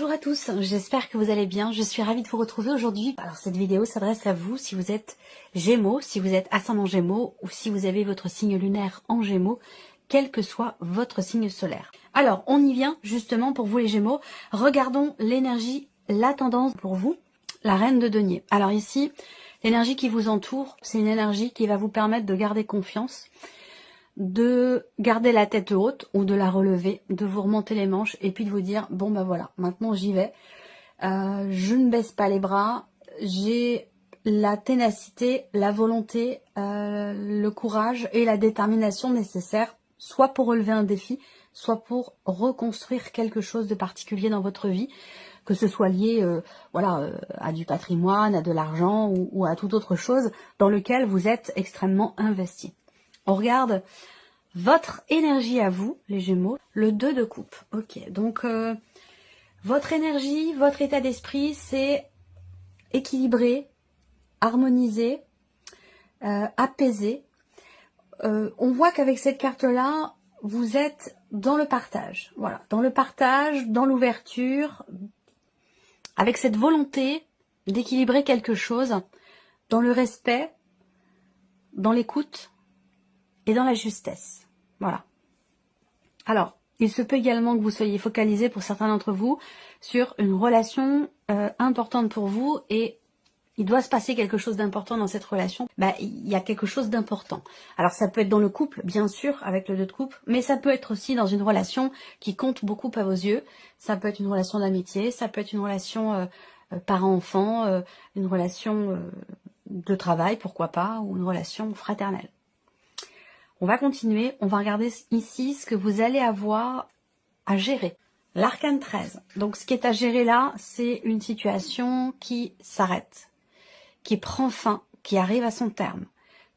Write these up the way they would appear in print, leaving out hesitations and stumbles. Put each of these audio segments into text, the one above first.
Bonjour à tous, j'espère que vous allez bien. Je suis ravie de vous retrouver aujourd'hui. Alors cette vidéo s'adresse à vous si vous êtes Gémeaux, si vous êtes ascendant Gémeaux ou si vous avez votre signe lunaire en Gémeaux, quel que soit votre signe solaire. Alors on y vient justement pour vous les Gémeaux. Regardons l'énergie, la tendance pour vous, la reine de denier. Alors ici, l'énergie qui vous entoure, c'est une énergie qui va vous permettre de garder confiance, de garder la tête haute ou de la relever, de vous remonter les manches et puis de vous dire bon ben voilà, maintenant j'y vais, je ne baisse pas les bras, j'ai la ténacité, la volonté, le courage et la détermination nécessaires, soit pour relever un défi, soit pour reconstruire quelque chose de particulier dans votre vie, que ce soit lié à du patrimoine, à de l'argent ou à toute autre chose dans lequel vous êtes extrêmement investi. On regarde votre énergie à vous, les Gémeaux, le 2 de coupe. Ok, donc votre énergie, votre état d'esprit, c'est équilibré, harmonisé, apaisé. On voit qu'avec cette carte-là, vous êtes dans le partage. Voilà, dans le partage, dans l'ouverture, avec cette volonté d'équilibrer quelque chose, dans le respect, dans l'écoute et dans la justesse. Voilà. Alors, il se peut également que vous soyez focalisé pour certains d'entre vous sur une relation importante pour vous et il doit se passer quelque chose d'important dans cette relation. Il y a quelque chose d'important. Alors ça peut être dans le couple, bien sûr, avec le 2 de coupe, mais ça peut être aussi dans une relation qui compte beaucoup à vos yeux. Ça peut être une relation d'amitié, ça peut être une relation parent-enfant, une relation de travail, pourquoi pas, ou une relation fraternelle. On va continuer, on va regarder ici ce que vous allez avoir à gérer. L'arcane 13. Donc ce qui est à gérer là, c'est une situation qui s'arrête, qui prend fin, qui arrive à son terme.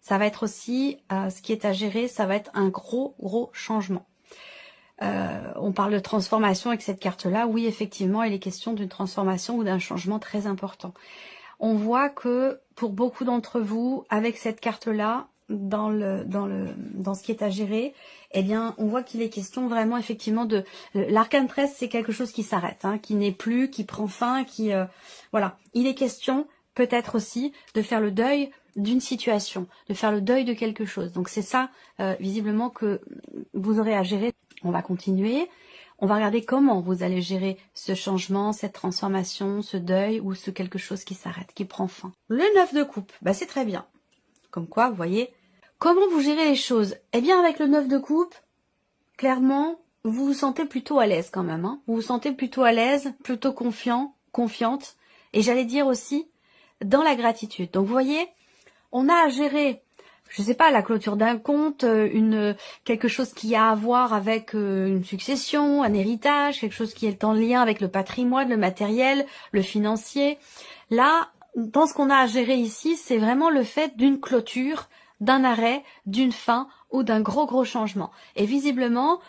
Ça va être aussi, ce qui est à gérer, ça va être un gros changement. On parle de transformation avec cette carte-là. Oui, effectivement, il est question d'une transformation ou d'un changement très important. On voit que pour beaucoup d'entre vous, avec cette carte-là, dans ce qui est à gérer, eh bien, on voit qu'il est question vraiment effectivement de l'arcane 13, c'est quelque chose qui s'arrête, hein, qui n'est plus, qui prend fin, voilà. Il est question peut-être aussi de faire le deuil d'une situation, de faire le deuil de quelque chose. Donc c'est ça, visiblement, que vous aurez à gérer. On va continuer. On va regarder comment vous allez gérer ce changement, cette transformation, ce deuil ou ce quelque chose qui s'arrête, qui prend fin. Le 9 de coupe, c'est très bien. Comme quoi, vous voyez, comment vous gérez les choses? Eh bien, avec le 9 de coupe, clairement, vous vous sentez plutôt à l'aise quand même. Hein. Vous vous sentez plutôt à l'aise, plutôt confiant, confiante. Et j'allais dire aussi, dans la gratitude. Donc, vous voyez, on a à gérer, je sais pas, la clôture d'un compte, quelque chose qui a à voir avec une succession, un héritage, quelque chose qui est en lien avec le patrimoine, le matériel, le financier. Là, dans ce qu'on a à gérer ici, c'est vraiment le fait d'une clôture, d'un arrêt, d'une fin ou d'un gros changement. Et visiblement,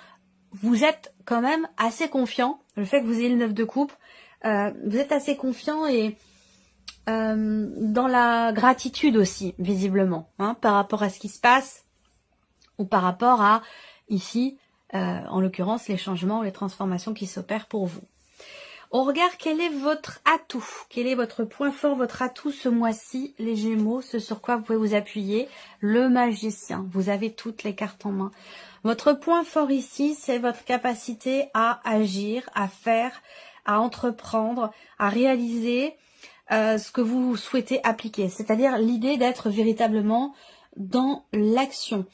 vous êtes quand même assez confiant, le fait que vous ayez le 9 de coupe, vous êtes assez confiant et dans la gratitude aussi, visiblement, hein, par rapport à ce qui se passe ou par rapport à, ici, en l'occurrence, les changements ou les transformations qui s'opèrent pour vous. On regarde quel est votre atout, quel est votre point fort, votre atout ce mois-ci, les Gémeaux, ce sur quoi vous pouvez vous appuyer, le magicien. Vous avez toutes les cartes en main. Votre point fort ici, c'est votre capacité à agir, à faire, à entreprendre, à réaliser ce que vous souhaitez appliquer. C'est-à-dire l'idée d'être véritablement dans l'action.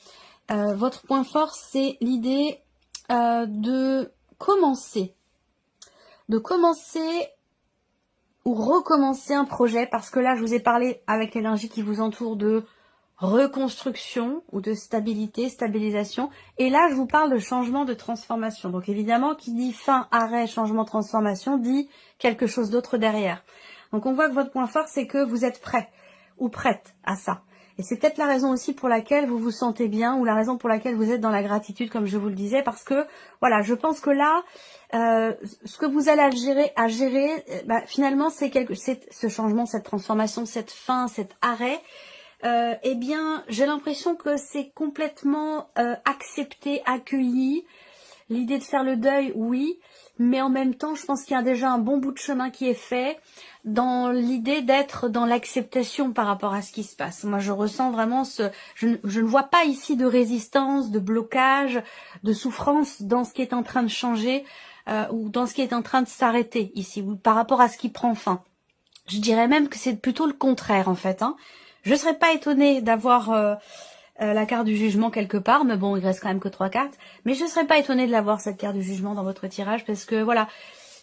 Votre point fort, c'est l'idée de commencer ou recommencer un projet, parce que là, je vous ai parlé avec l'énergie qui vous entoure de reconstruction ou de stabilité, stabilisation. Et là, je vous parle de changement, de transformation. Donc évidemment, qui dit fin, arrêt, changement, transformation, dit quelque chose d'autre derrière. Donc on voit que votre point fort, c'est que vous êtes prêt ou prête à ça. Et c'est peut-être la raison aussi pour laquelle vous vous sentez bien ou la raison pour laquelle vous êtes dans la gratitude, comme je vous le disais, parce que, voilà, je pense que là, ce que vous allez à gérer, finalement, c'est ce changement, cette transformation, cette fin, cet arrêt. Eh bien, j'ai l'impression que c'est complètement accepté, accueilli. L'idée de faire le deuil, oui, mais en même temps, je pense qu'il y a déjà un bon bout de chemin qui est fait dans l'idée d'être dans l'acceptation par rapport à ce qui se passe. Moi, je ressens vraiment je ne vois pas ici de résistance, de blocage, de souffrance dans ce qui est en train de changer ou dans ce qui est en train de s'arrêter ici, ou par rapport à ce qui prend fin. Je dirais même que c'est plutôt le contraire, en fait. Je ne serais pas étonnée d'avoir la carte du jugement quelque part, mais bon, il reste quand même que 3 cartes. Mais je ne serais pas étonnée de l'avoir, cette carte du jugement, dans votre tirage, parce que voilà,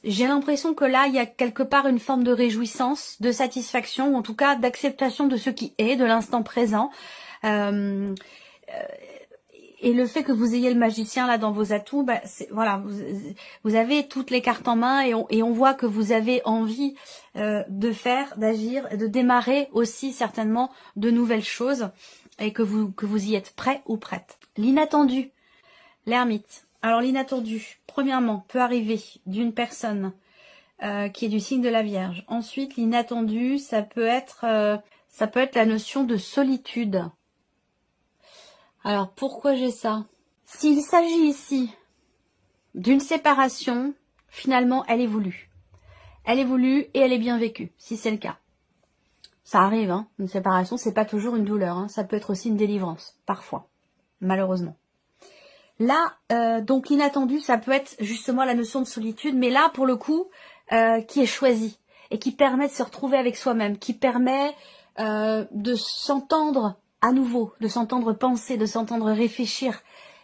j'ai l'impression que là, il y a quelque part une forme de réjouissance, de satisfaction, ou en tout cas d'acceptation de ce qui est, de l'instant présent. Et le fait que vous ayez le magicien là dans vos atouts, bah, voilà, vous avez toutes les cartes en main et on voit que vous avez envie de faire, d'agir, de démarrer aussi certainement de nouvelles choses et que vous y êtes prêt ou prête. L'inattendu, l'ermite. Alors l'inattendu, premièrement, peut arriver d'une personne qui est du signe de la Vierge. Ensuite, l'inattendu, ça peut être la notion de solitude. Alors, pourquoi j'ai ça? S'il s'agit ici d'une séparation, finalement, elle est voulue. Elle est voulue et elle est bien vécue, si c'est le cas. Ça arrive, une séparation, c'est pas toujours une douleur, ça peut être aussi une délivrance, parfois, malheureusement. Là, donc l'inattendu, ça peut être justement la notion de solitude, mais là, pour le coup, qui est choisie et qui permet de se retrouver avec soi-même, qui permet de s'entendre à nouveau, de s'entendre penser, de s'entendre réfléchir.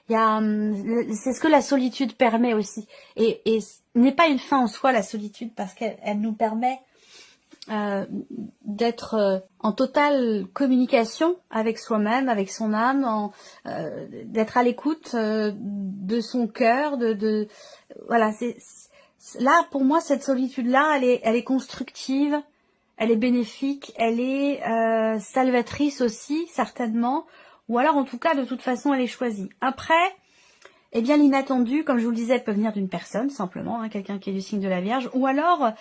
C'est ce que la solitude permet aussi. Et n'est pas une fin en soi, la solitude, parce qu'elle nous permet d'être en totale communication avec soi-même, avec son âme, d'être à l'écoute de son cœur, voilà. Là, pour moi, cette solitude-là, elle est constructive. Elle est bénéfique, elle est salvatrice aussi, certainement. Ou alors, en tout cas, de toute façon, elle est choisie. Après, eh bien, l'inattendu, comme je vous le disais, peut venir d'une personne, simplement, quelqu'un qui est du signe de la Vierge. Ou alors,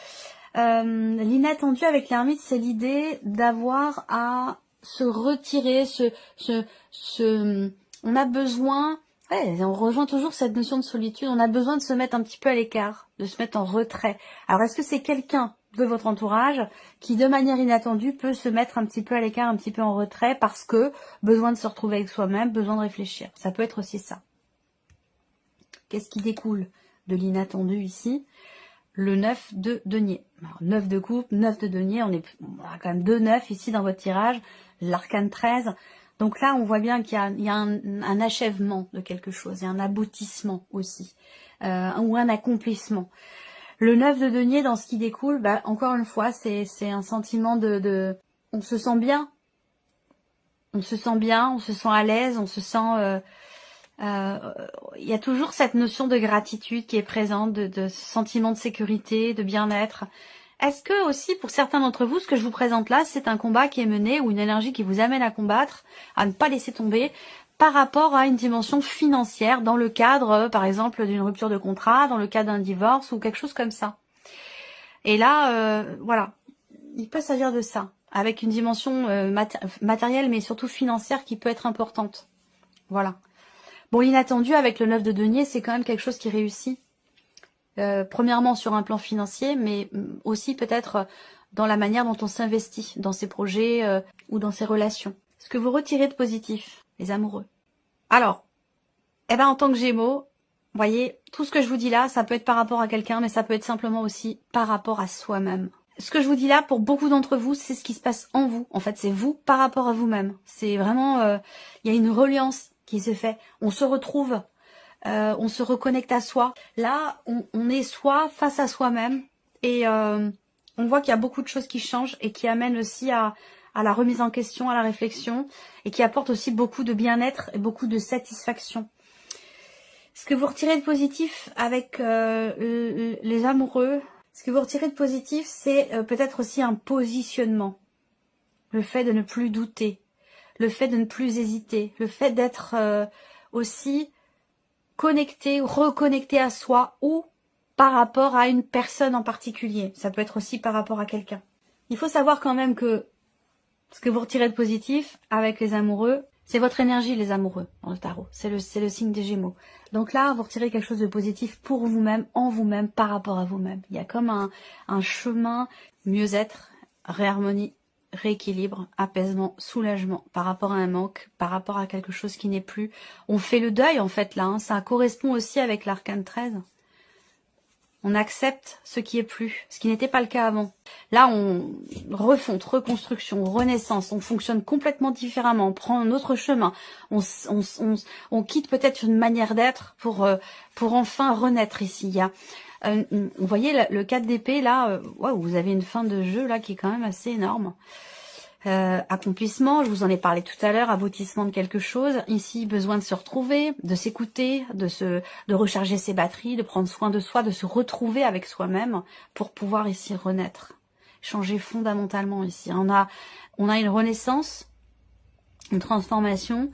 l'inattendu avec l'ermite, c'est l'idée d'avoir à se retirer, on a besoin, on rejoint toujours cette notion de solitude, on a besoin de se mettre un petit peu à l'écart, de se mettre en retrait. Alors, est-ce que c'est quelqu'un de votre entourage qui, de manière inattendue, peut se mettre un petit peu à l'écart, un petit peu en retrait, parce que besoin de se retrouver avec soi-même, besoin de réfléchir. Ça peut être aussi ça. Qu'est-ce qui découle de l'inattendu ici? Le 9 de denier. Alors, 9 de coupe, 9 de denier, on a quand même 2 9 ici dans votre tirage, l'arcane 13. Donc là, on voit bien qu'il y a un achèvement de quelque chose, il y a un aboutissement aussi, ou un accomplissement. Le 9 de denier, dans ce qui découle, encore une fois, c'est un sentiment on se sent bien. On se sent bien, on se sent à l'aise, on se sent... il y a toujours cette notion de gratitude qui est présente, de sentiment de sécurité, de bien-être. Est-ce que aussi, pour certains d'entre vous, ce que je vous présente là, c'est un combat qui est mené ou une énergie qui vous amène à combattre, à ne pas laisser tomber, par rapport à une dimension financière, dans le cadre, par exemple, d'une rupture de contrat, dans le cadre d'un divorce ou quelque chose comme ça. Et là, voilà, il peut s'agir de ça, avec une dimension matérielle, mais surtout financière qui peut être importante. Voilà. Bon, l'inattendu avec le 9 de denier, c'est quand même quelque chose qui réussit. Premièrement sur un plan financier, mais aussi peut-être dans la manière dont on s'investit dans ses projets ou dans ses relations. Ce que vous retirez de positif, les amoureux. Alors, en tant que Gémeaux, vous voyez, tout ce que je vous dis là, ça peut être par rapport à quelqu'un, mais ça peut être simplement aussi par rapport à soi-même. Ce que je vous dis là, pour beaucoup d'entre vous, c'est ce qui se passe en vous. En fait, c'est vous par rapport à vous-même. C'est vraiment, il y a une reliance qui se fait. On se retrouve, on se reconnecte à soi. Là, on est soi face à soi-même. Et on voit qu'il y a beaucoup de choses qui changent et qui amènent aussi à la remise en question, à la réflexion. Et qui apportent aussi beaucoup de bien-être et beaucoup de satisfaction. Ce que vous retirez de positif avec les amoureux, ce que vous retirez de positif, c'est peut-être aussi un positionnement. Le fait de ne plus douter, le fait de ne plus hésiter, le fait d'être aussi connecté, reconnecté à soi ou par rapport à une personne en particulier. Ça peut être aussi par rapport à quelqu'un. Il faut savoir quand même que ce que vous retirez de positif avec les amoureux, C'est votre énergie, les amoureux, dans le tarot. C'est le signe des Gémeaux. Donc là, vous retirez quelque chose de positif pour vous-même, en vous-même, par rapport à vous-même. Il y a comme un chemin mieux-être, réharmonie, rééquilibre, apaisement, soulagement par rapport à un manque, par rapport à quelque chose qui n'est plus. On fait le deuil, en fait, là. Hein. Ça correspond aussi avec l'arcane 13. On accepte ce qui est plus, ce qui n'était pas le cas avant. Là, on refonte, reconstruction, renaissance, on fonctionne complètement différemment, on prend un autre chemin, on quitte peut-être une manière d'être pour enfin renaître ici. Il y a, vous voyez le 4 d'épée là, wow, vous avez une fin de jeu là qui est quand même assez énorme. Accomplissement, je vous en ai parlé tout à l'heure, aboutissement de quelque chose. Ici, besoin de se retrouver, de s'écouter, de recharger ses batteries, de prendre soin de soi, de se retrouver avec soi-même pour pouvoir ici renaître, changer fondamentalement ici. On a une renaissance, une transformation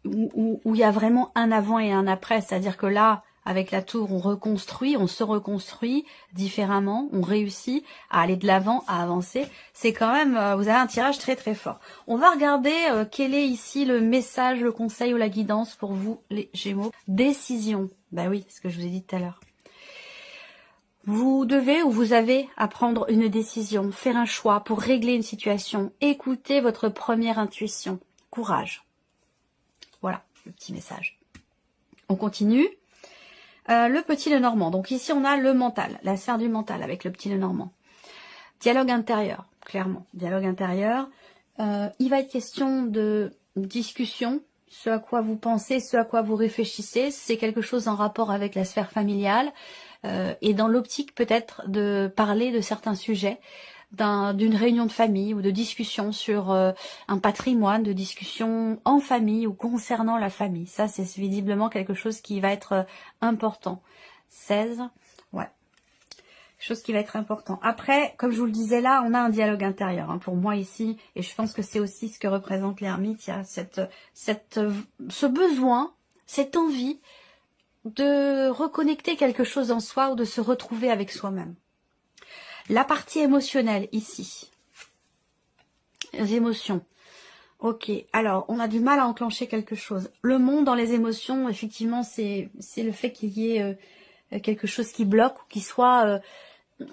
où il y a vraiment un avant et un après. C'est-à-dire que là, avec la tour, on reconstruit, on se reconstruit différemment, on réussit à aller de l'avant, à avancer. C'est quand même, vous avez un tirage très très fort. On va regarder quel est ici le message, le conseil ou la guidance pour vous, les Gémeaux. Décision. Bah oui, ce que je vous ai dit tout à l'heure. Vous devez ou vous avez à prendre une décision, faire un choix pour régler une situation. Écoutez votre première intuition. Courage. Voilà, le petit message. On continue. Le petit Lenormand. Donc ici, on a le mental, la sphère du mental avec le petit Lenormand. Dialogue intérieur, clairement. Dialogue intérieur. Il va être question de discussion, ce à quoi vous pensez, ce à quoi vous réfléchissez. C'est quelque chose en rapport avec la sphère familiale et dans l'optique peut-être de parler de certains sujets, d'une réunion de famille ou de discussion sur un patrimoine, de discussion en famille ou concernant la famille. Ça, c'est visiblement quelque chose qui va être important. 16, ouais. Quelque chose qui va être important. Après, comme je vous le disais là, on a un dialogue intérieur hein, pour moi ici. Et je pense que c'est aussi ce que représente l'ermite. Il y a ce besoin, cette envie de reconnecter quelque chose en soi ou de se retrouver avec soi-même. La partie émotionnelle, ici. Les émotions. Ok, alors, on a du mal à enclencher quelque chose. Le monde dans les émotions, effectivement, c'est le fait qu'il y ait quelque chose qui bloque, ou qui soit...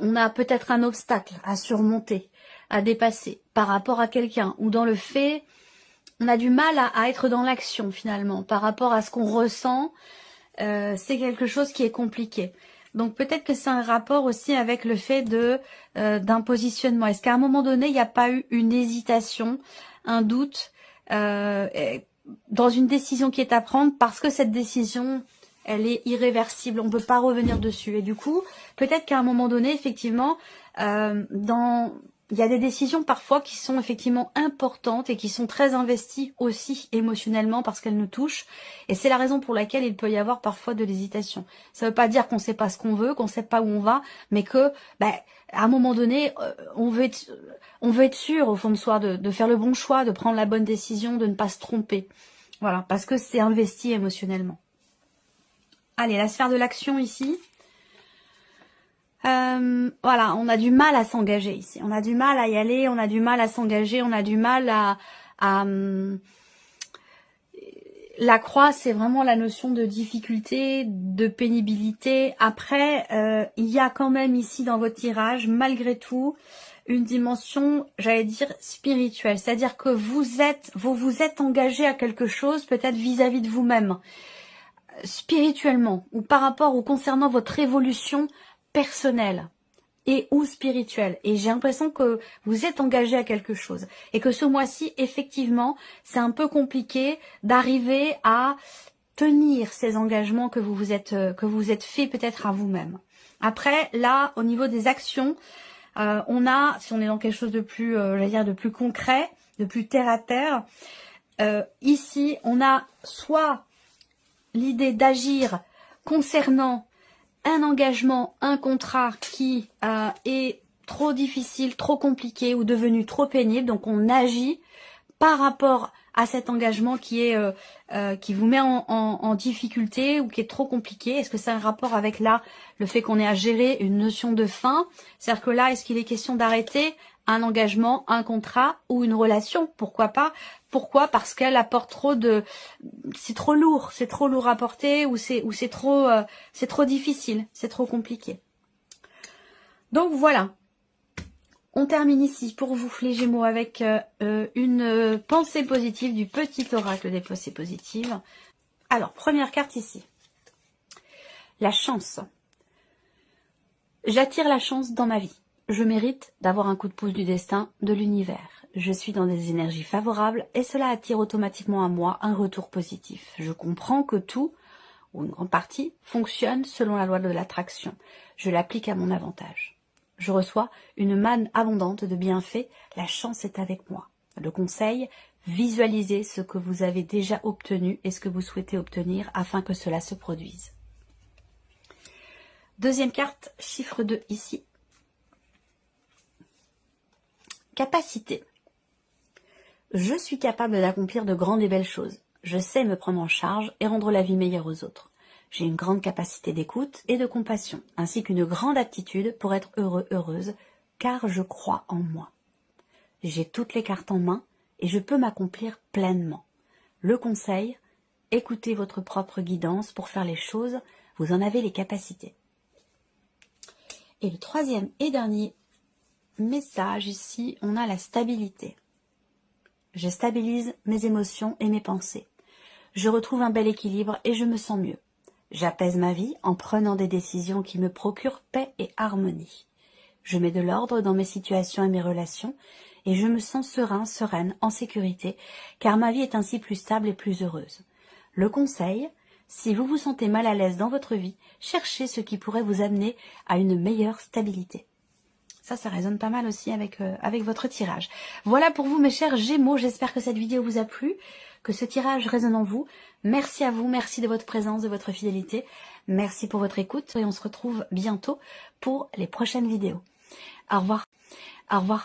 on a peut-être un obstacle à surmonter, à dépasser, par rapport à quelqu'un. Ou dans le fait, on a du mal à être dans l'action, finalement. Par rapport à ce qu'on ressent, c'est quelque chose qui est compliqué. Donc peut-être que c'est un rapport aussi avec le fait d'un positionnement. Est-ce qu'à un moment donné, il n'y a pas eu une hésitation, un doute dans une décision qui est à prendre parce que cette décision, elle est irréversible, on ne peut pas revenir dessus. Et du coup, peut-être qu'à un moment donné, effectivement, il y a des décisions parfois qui sont effectivement importantes et qui sont très investies aussi émotionnellement parce qu'elles nous touchent. Et c'est la raison pour laquelle il peut y avoir parfois de l'hésitation. Ça ne veut pas dire qu'on ne sait pas ce qu'on veut, qu'on ne sait pas où on va, mais que, à un moment donné, on veut être sûr au fond de soi de faire le bon choix, de prendre la bonne décision, de ne pas se tromper. Voilà, parce que c'est investi émotionnellement. Allez, la sphère de l'action ici. Voilà, on a du mal à s'engager ici. On a du mal à y aller, on a du mal à s'engager, on a du mal à la croix, c'est vraiment la notion de difficulté, de pénibilité. Après, il y a quand même ici dans votre tirage, malgré tout, une dimension, j'allais dire, spirituelle. C'est-à-dire que vous vous êtes engagé à quelque chose, peut-être vis-à-vis de vous-même, spirituellement, ou par rapport ou concernant votre évolution personnelle et ou spirituelle. Et j'ai l'impression que vous êtes engagé à quelque chose. Et que ce mois-ci, effectivement, c'est un peu compliqué d'arriver à tenir ces engagements que vous vous êtes fait peut-être à vous-même. Après, là, au niveau des actions, on a, si on est dans quelque chose de plus, j'allais dire, de plus concret, de plus terre à terre, ici, on a soit l'idée d'agir concernant un engagement, un contrat qui est trop difficile, trop compliqué ou devenu trop pénible. Donc on agit par rapport à cet engagement qui vous met en difficulté ou qui est trop compliqué? Est-ce que c'est un rapport avec là le fait qu'on ait à gérer une notion de fin? C'est-à-dire que là, est-ce qu'il est question d'arrêter un engagement, un contrat ou une relation? Pourquoi pas? Pourquoi? Parce qu'elle apporte trop de... C'est trop lourd à porter ou c'est trop difficile, c'est trop compliqué. Donc voilà. On termine ici pour vous les Gémeaux avec une pensée positive du petit oracle des pensées positives. Alors, première carte ici. La chance. J'attire la chance dans ma vie. Je mérite d'avoir un coup de pouce du destin, de l'univers. Je suis dans des énergies favorables et cela attire automatiquement à moi un retour positif. Je comprends que tout, ou une grande partie, fonctionne selon la loi de l'attraction. Je l'applique à mon avantage. Je reçois une manne abondante de bienfaits, la chance est avec moi. Le conseil, visualisez ce que vous avez déjà obtenu et ce que vous souhaitez obtenir afin que cela se produise. Deuxième carte, chiffre 2 ici. Capacité. Je suis capable d'accomplir de grandes et belles choses. Je sais me prendre en charge et rendre la vie meilleure aux autres. J'ai une grande capacité d'écoute et de compassion, ainsi qu'une grande aptitude pour être heureux, heureuse, car je crois en moi. J'ai toutes les cartes en main et je peux m'accomplir pleinement. Le conseil, écoutez votre propre guidance pour faire les choses, vous en avez les capacités. Et le troisième et dernier message ici, on a la stabilité. Je stabilise mes émotions et mes pensées. Je retrouve un bel équilibre et je me sens mieux. J'apaise ma vie en prenant des décisions qui me procurent paix et harmonie. Je mets de l'ordre dans mes situations et mes relations et je me sens serein, sereine, en sécurité, car ma vie est ainsi plus stable et plus heureuse. Le conseil, si vous vous sentez mal à l'aise dans votre vie, cherchez ce qui pourrait vous amener à une meilleure stabilité. Ça résonne pas mal aussi avec votre tirage. Voilà pour vous mes chers Gémeaux, j'espère que cette vidéo vous a plu, que ce tirage résonne en vous. Merci à vous, merci de votre présence, de votre fidélité. Merci pour votre écoute et on se retrouve bientôt pour les prochaines vidéos. Au revoir. Au revoir.